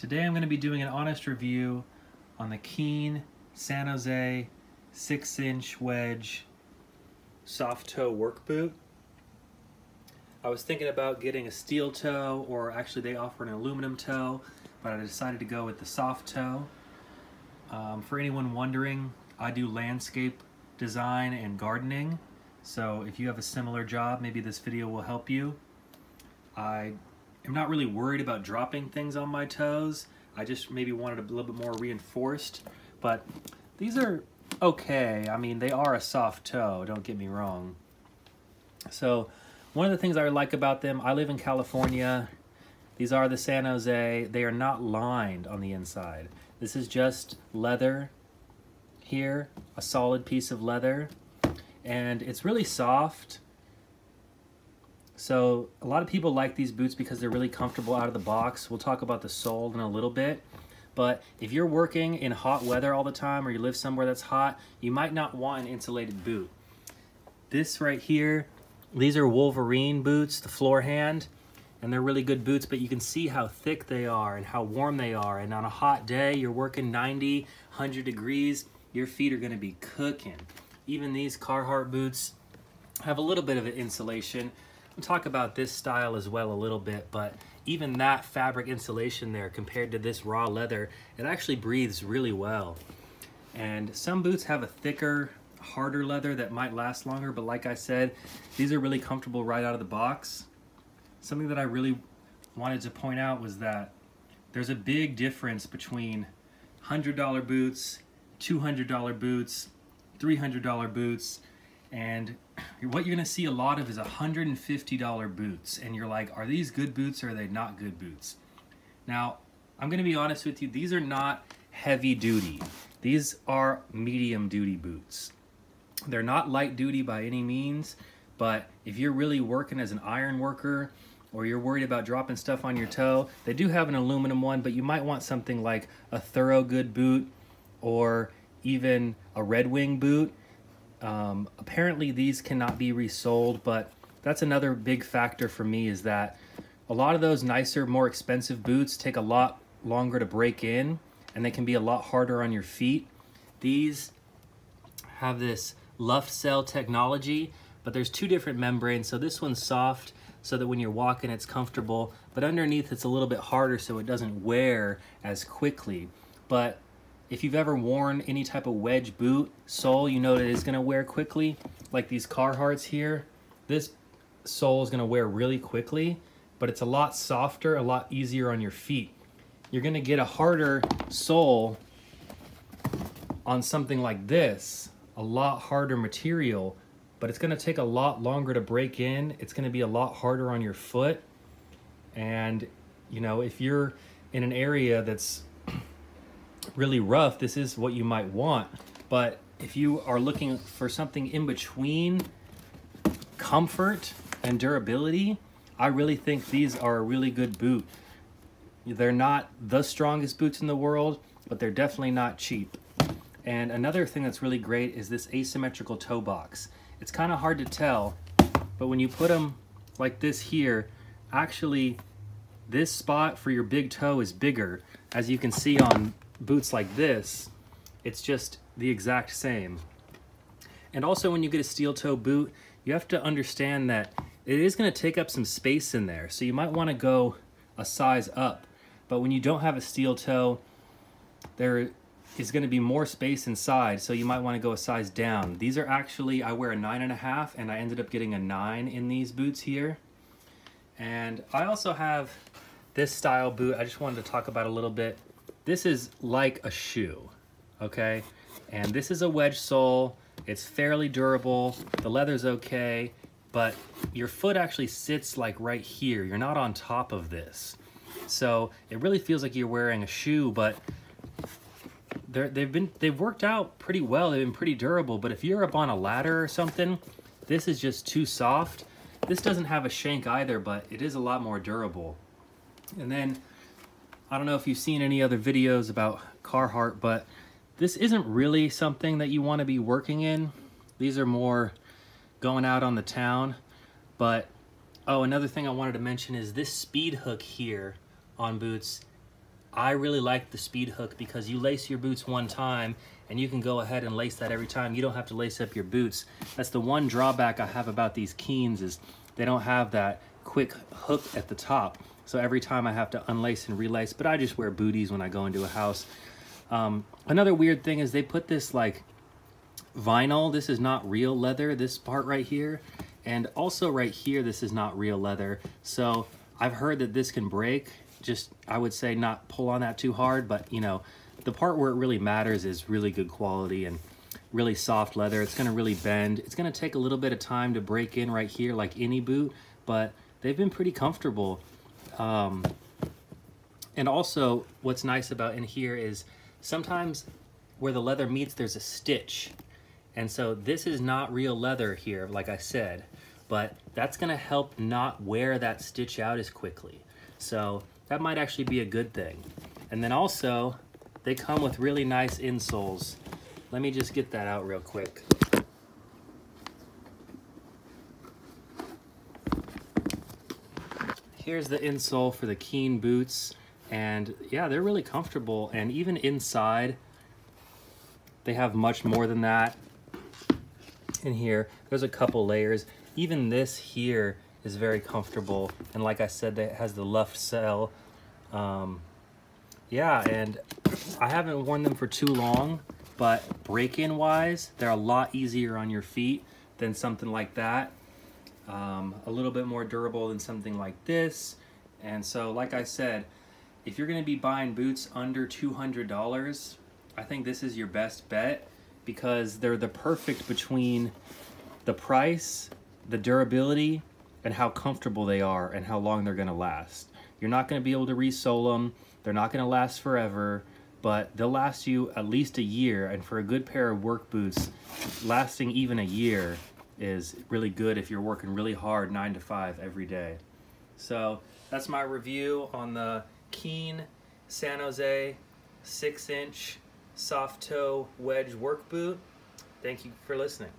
Today I'm going to be doing an honest review on the Keen San Jose 6-inch wedge soft toe work boot. I was thinking about getting a steel toe, or actually they offer an aluminum toe, but I decided to go with the soft toe. For anyone wondering, I do landscape design and gardening, so if you have a similar job, maybe this video will help you. I'm not really worried about dropping things on my toes. I just maybe wanted a little bit more reinforced, but these are okay. I mean, they are a soft toe, don't get me wrong. So one of the things I like about them, I live in California. These are the San Jose. They are not lined on the inside. This is just leather here, a solid piece of leather, and it's really soft. So a lot of people like these boots because they're really comfortable out of the box. We'll talk about the sole in a little bit. But if you're working in hot weather all the time, or you live somewhere that's hot, you might not want an insulated boot. This right here, these are Wolverine boots, the floor hand, and they're really good boots, but you can see how thick they are and how warm they are. And on a hot day, you're working 90, 100 degrees, your feet are gonna be cooking. Even these Carhartt boots have a little bit of an insulation. We'll talk about this style as well a little bit, but even that fabric insulation there compared to this raw leather, it actually breathes really well. And some boots have a thicker, harder leather that might last longer, but like I said, these are really comfortable right out of the box. Something that I really wanted to point out was that there's a big difference between $100 boots, $200 boots, $300 boots, and what you're gonna see a lot of is $150 boots. And you're like, are these good boots or are they not good boots? Now, I'm gonna be honest with you, these are not heavy duty. These are medium duty boots. They're not light duty by any means, but if you're really working as an iron worker, or you're worried about dropping stuff on your toe, they do have an aluminum one, but you might want something like a Thorogood boot, or even a Red Wing boot. Apparently these cannot be resold, but that's another big factor for me, is that a lot of those nicer, more expensive boots take a lot longer to break in, and they can be a lot harder on your feet. These have this Luft cell technology, but there's two different membranes. So this one's soft, so that when you're walking it's comfortable, but underneath it's a little bit harder so it doesn't wear as quickly. But if you've ever worn any type of wedge boot sole, you know that it's gonna wear quickly. Like these Carhartts here, this sole is gonna wear really quickly, but it's a lot softer, a lot easier on your feet. You're gonna get a harder sole on something like this, a lot harder material, but it's gonna take a lot longer to break in. It's gonna be a lot harder on your foot. And you know, if you're in an area that's really rough, this is what you might want. But if you are looking for something in between comfort and durability, I really think these are a really good boot. They're not the strongest boots in the world, but they're definitely not cheap. And another thing that's really great is this asymmetrical toe box. It's kind of hard to tell, but when you put them like this here, actually this spot for your big toe is bigger. As you can see on boots like this, it's just the exact same. And also when you get a steel toe boot, you have to understand that it is going to take up some space in there, so you might want to go a size up. But when you don't have a steel toe, there is going to be more space inside, so you might want to go a size down. These are actually, I wear a 9.5, and I ended up getting a 9 in these boots here. And I also have this style boot I just wanted to talk about a little bit. This is like a shoe, okay? And this is a wedge sole. It's fairly durable. The leather's okay, but your foot actually sits like right here. You're not on top of this. So it really feels like you're wearing a shoe, but they've worked out pretty well. They've been pretty durable, but if you're up on a ladder or something, this is just too soft. This doesn't have a shank either, but it is a lot more durable. And then, I don't know if you've seen any other videos about Carhartt, but this isn't really something that you want to be working in. These are more going out on the town. But, oh, another thing I wanted to mention is this speed hook here on boots I really like the speed hook because you lace your boots one time and you can go ahead and lace that every time. You don't have to lace up your boots. That's the one drawback I have about these Keens, is they don't have that quick hook at the top. So every time I have to unlace and relace, but I just wear booties when I go into a house. Another weird thing is they put this like vinyl. This is not real leather, this part right here. And also right here, this is not real leather. So I've heard that this can break. Just, I would say not pull on that too hard, but you know, the part where it really matters is really good quality and really soft leather. It's gonna really bend. It's gonna take a little bit of time to break in right here like any boot, but they've been pretty comfortable. And also what's nice about in here is sometimes where the leather meets, there's a stitch. And so this is not real leather here, like I said, but that's gonna help not wear that stitch out as quickly. So that might actually be a good thing. And then also, they come with really nice insoles. Let me just get that out real quick. Here's the insole for the Keen boots. And yeah, they're really comfortable. And even inside, they have much more than that. In here, there's a couple layers. Even this here is very comfortable. And like I said, it has the luft cell. Yeah, and I haven't worn them for too long, but break-in wise, they're a lot easier on your feet than something like that. A little bit more durable than something like this. And so, like I said, if you're gonna be buying boots under $200, I think this is your best bet because they're the perfect between the price, the durability, and how comfortable they are and how long they're gonna last. You're not gonna be able to resole them. They're not gonna last forever, but they'll last you at least a year. And for a good pair of work boots, lasting even a year is really good if you're working really hard 9 to 5 every day. So that's my review on the Keen San Jose 6-inch soft toe wedge work boot. Thank you for listening.